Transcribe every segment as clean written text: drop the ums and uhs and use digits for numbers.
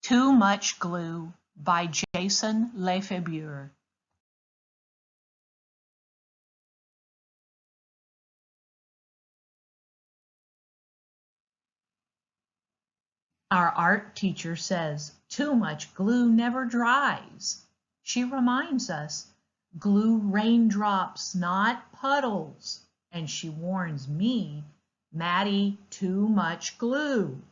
Too Much Glue by Jason Lefebvre. Our art teacher says, too much glue never dries. She reminds us, glue raindrops, not puddles. And she warns me, Maddie, too much glue.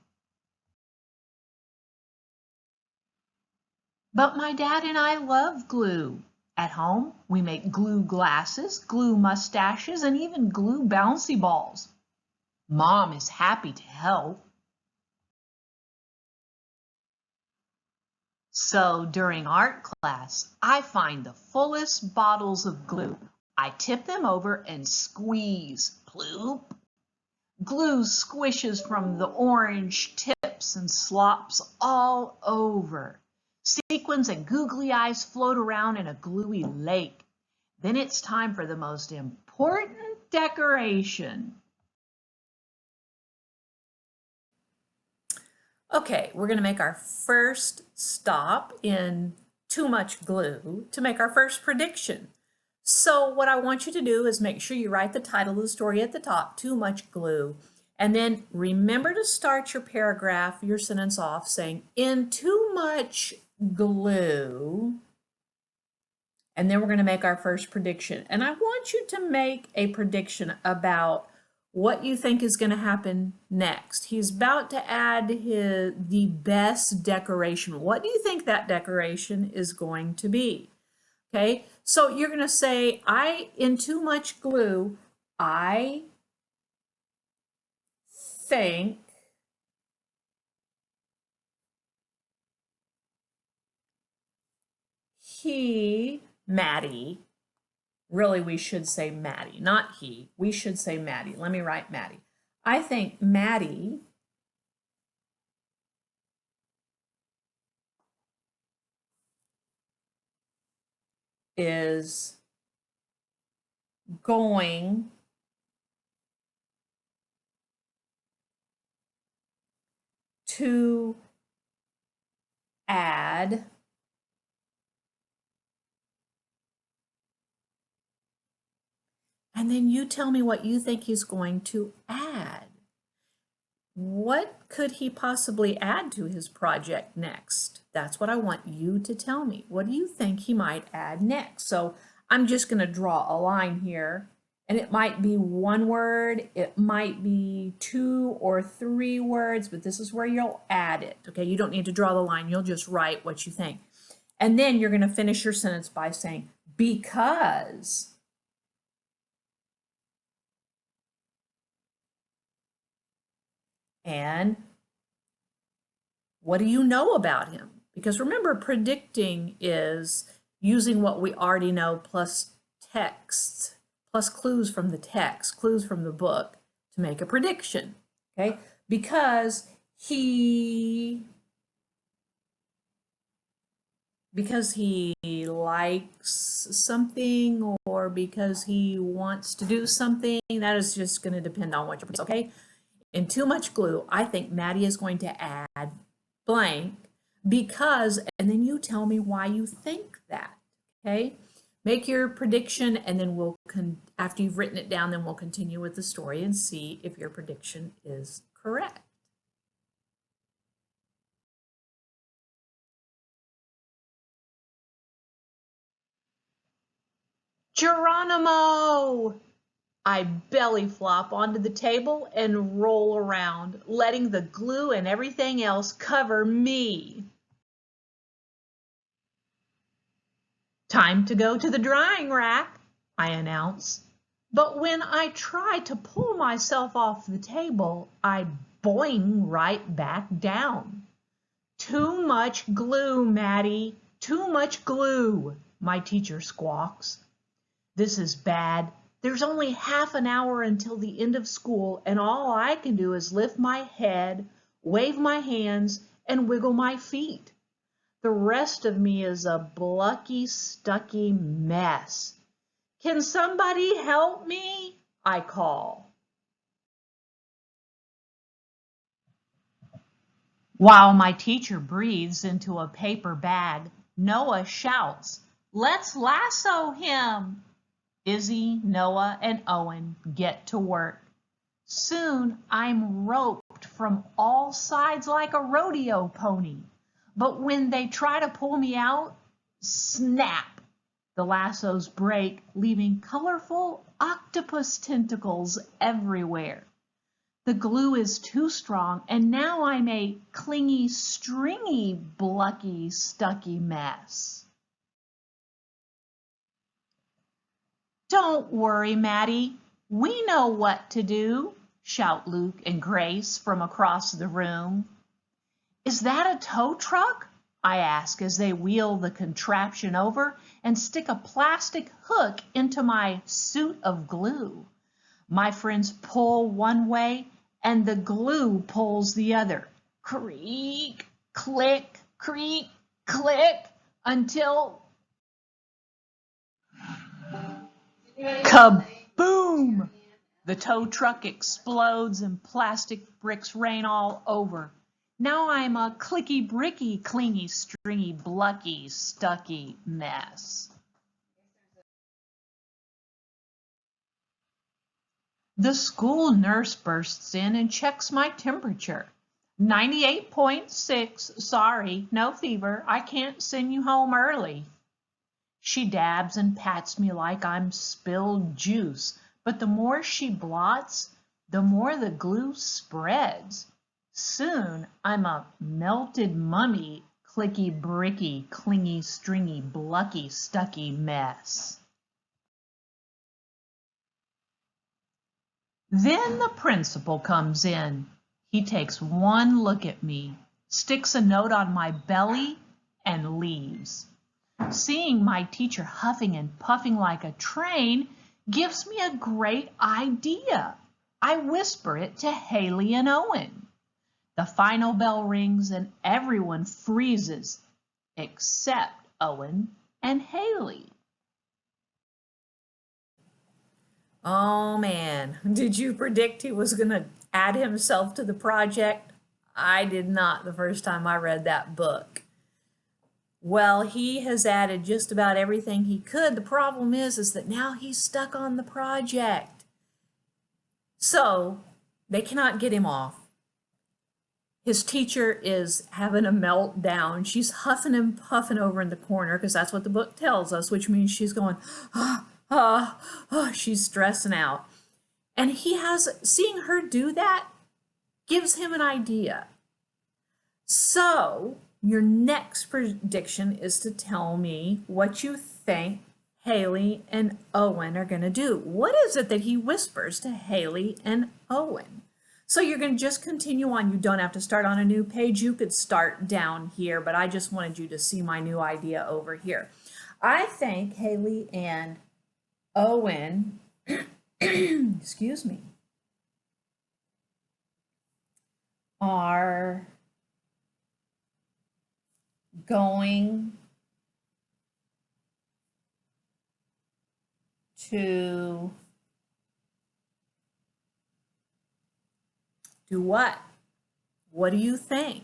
But my dad and I love glue. At home, we make glue glasses, glue mustaches, and even glue bouncy balls. Mom is happy to help. So during art class, I find the fullest bottles of glue. I tip them over and squeeze. Ploop. Glue squishes from the orange tips and slops all over. Sequins and googly eyes float around in a gluey lake. Then it's time for the most important decoration. Okay, we're going to make our first stop in Too Much Glue to make our first prediction. So what I want you to do is make sure you write the title of the story at the top, Too Much Glue, and then remember to start your paragraph, your sentence off saying, in too much glue, and then we're going to make our first prediction. And I want you to make a prediction about what you think is going to happen next. He's about to add the best decoration. What do you think that decoration is going to be? Okay, so you're going to say, in too much glue, I think Maddie, really we should say Maddie, not he. We should say Maddie. Let me write Maddie. I think Maddie is going to add and then you tell me what you think he's going to add. What could he possibly add to his project next? That's what I want you to tell me. What do you think he might add next? So I'm just going to draw a line here, and it might be one word, it might be 2 or 3 words, but this is where you'll add it. Okay, you don't need to draw the line, you'll just write what you think. And then you're going to finish your sentence by saying, because. And what do you know about him? Because remember, predicting is using what we already know plus text, plus clues from the text, clues from the book to make a prediction, okay? Because he likes something or because he wants to do something, that is just going to depend on what you're, okay? In too much glue, I think Maddie is going to add blank because, and then you tell me why you think that, okay? Make your prediction and then after you've written it down, then we'll continue with the story and see if your prediction is correct. Geronimo! I belly flop onto the table and roll around, letting the glue and everything else cover me. Time to go to the drying rack, I announce. But when I try to pull myself off the table, I boing right back down. Too much glue, Maddie, too much glue, my teacher squawks. This is bad. There's only half an hour until the end of school, and all I can do is lift my head, wave my hands, and wiggle my feet. The rest of me is a blucky, stucky mess. Can somebody help me? I call. While my teacher breathes into a paper bag, Noah shouts, "Let's lasso him!" Izzy, Noah, and Owen get to work. Soon I'm roped from all sides like a rodeo pony. But when they try to pull me out, snap! The lassos break, leaving colorful octopus tentacles everywhere. The glue is too strong, and now I'm a clingy, stringy, blucky, stucky mess. Don't worry, Maddie. We know what to do, shout Luke and Grace from across the room. Is that a tow truck? I ask as they wheel the contraption over and stick a plastic hook into my suit of glue. My friends pull one way and the glue pulls the other. Creak, click, creak, click, until kaboom! The tow truck explodes and plastic bricks rain all over. Now I'm a clicky bricky, clingy, stringy, blucky, stucky mess. The school nurse bursts in and checks my temperature. 98.6, sorry, no fever. I can't send you home early. She dabs and pats me like I'm spilled juice, but the more she blots, the more the glue spreads. Soon I'm a melted mummy, clicky bricky, clingy, stringy, blucky, stucky mess. Then the principal comes in. He takes one look at me, sticks a note on my belly, and leaves. Seeing my teacher huffing and puffing like a train gives me a great idea. I whisper it to Haley and Owen. The final bell rings and everyone freezes, except Owen and Haley. Oh man, did you predict he was going to add himself to the project? I did not the first time I read that book. Well, he has added just about everything he could. The problem is that now he's stuck on the project. So they cannot get him off. His teacher is having a meltdown. She's huffing and puffing over in the corner because that's what the book tells us, which means she's going, she's stressing out. And seeing her do that gives him an idea. So your next prediction is to tell me what you think Haley and Owen are going to do. What is it that he whispers to Haley and Owen? So you're going to just continue on. You don't have to start on a new page. You could start down here, but I just wanted you to see my new idea over here. I think Haley and Owen, excuse me, are going to do what? What do you think?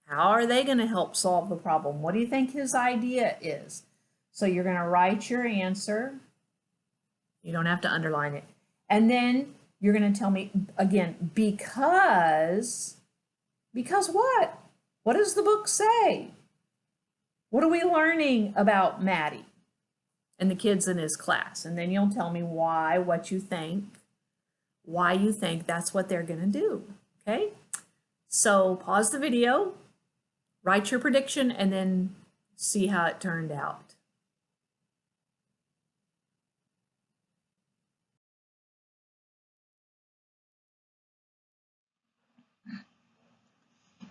How are they going to help solve the problem? What do you think his idea is? So you're going to write your answer. You don't have to underline it. And then you're going to tell me again, because what? What does the book say? What are we learning about Maddie and the kids in his class? And then you'll tell me why you think that's what they're going to do. Okay? So pause the video, write your prediction, and then see how it turned out.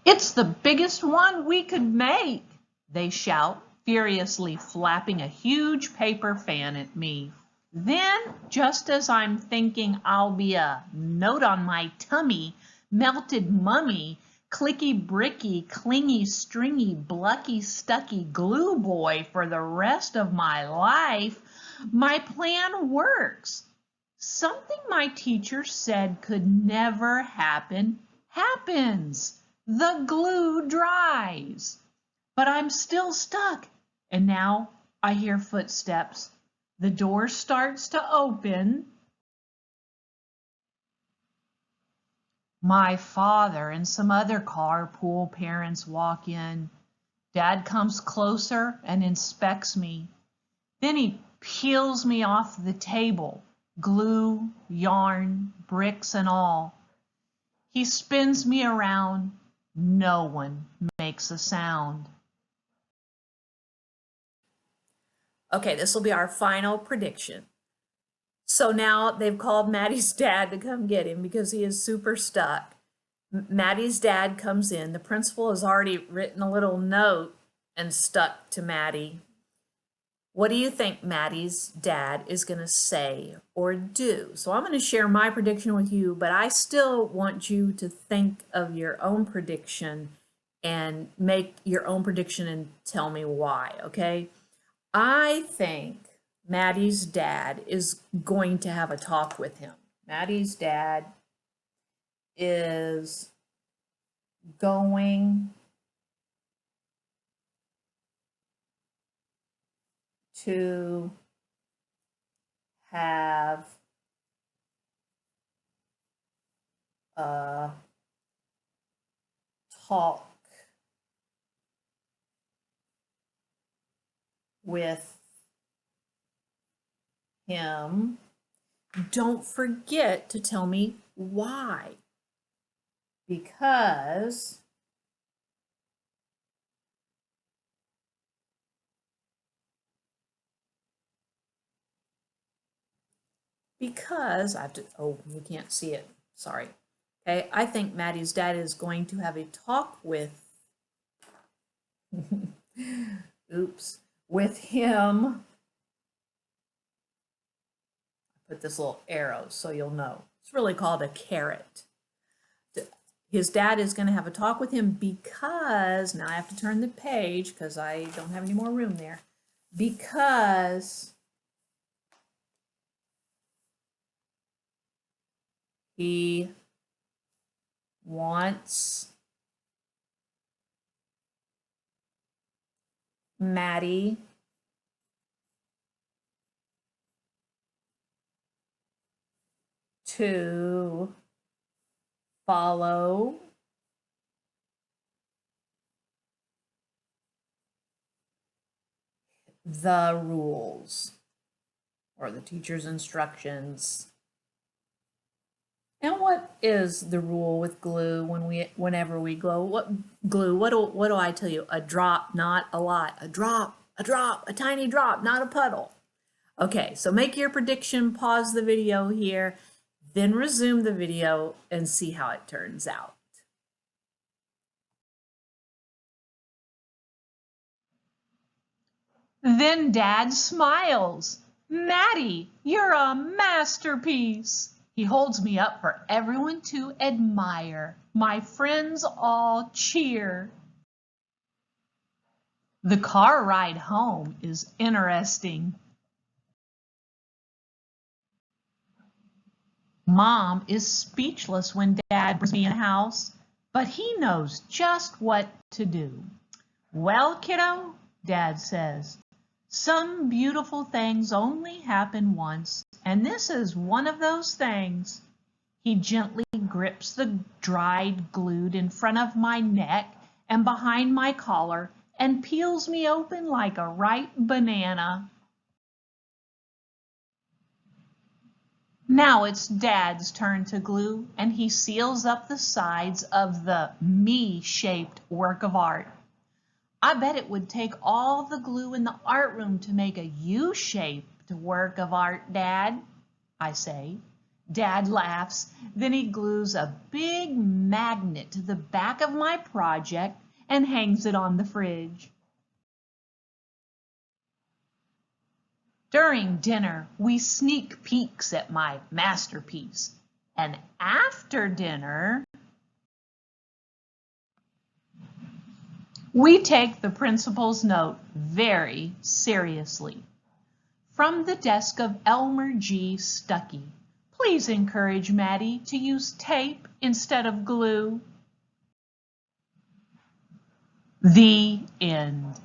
It's the biggest one we could make, they shout, furiously flapping a huge paper fan at me. Then, just as I'm thinking I'll be a note on my tummy, melted mummy, clicky bricky, clingy, stringy, blucky, stucky glue boy for the rest of my life, my plan works. Something my teacher said could never happen happens. The glue dries, but I'm still stuck. And now I hear footsteps. The door starts to open. My father and some other carpool parents walk in. Dad comes closer and inspects me. Then he peels me off the table, glue, yarn, bricks and all. He spins me around. No one makes a sound. Okay, this will be our final prediction. So now they've called Maddie's dad to come get him because he is super stuck. Maddie's dad comes in. The principal has already written a little note and stuck to Maddie. What do you think Maddie's dad is going to say or do? So I'm going to share my prediction with you, but I still want you to think of your own prediction and make your own prediction and tell me why, okay? I think Maddie's dad is going to have a talk with him. Maddie's dad is going to have a talk with him. Don't forget to tell me why. Because I have to, oh, you can't see it, sorry. Okay, I think Maddie's dad is going to have a talk with, oops, with him. Put this little arrow so you'll know. It's really called a carrot. His dad is going to have a talk with him because, now I have to turn the page because I don't have any more room there, because he wants Maddie to follow the rules or the teacher's instructions. And what is the rule with glue whenever we glue? What do I tell you? A drop, not a lot. A drop, a tiny drop, not a puddle. Okay, so make your prediction, pause the video here, then resume the video and see how it turns out. Then Dad smiles. Maddie, you're a masterpiece. He holds me up for everyone to admire. My friends all cheer. The car ride home is interesting. Mom is speechless when Dad brings me in the house, but he knows just what to do. Well, kiddo, Dad says, some beautiful things only happen once, and this is one of those things. He gently grips the dried glue in front of my neck and behind my collar and peels me open like a ripe banana. Now it's Dad's turn to glue, and he seals up the sides of the me-shaped work of art. I bet it would take all the glue in the art room to make a U-shaped work of art, Dad, I say. Dad laughs. Then he glues a big magnet to the back of my project and hangs it on the fridge. During dinner, we sneak peeks at my masterpiece. And after dinner, we take the principal's note very seriously. From the desk of Elmer G. Stuckey, please encourage Maddie to use tape instead of glue. The end.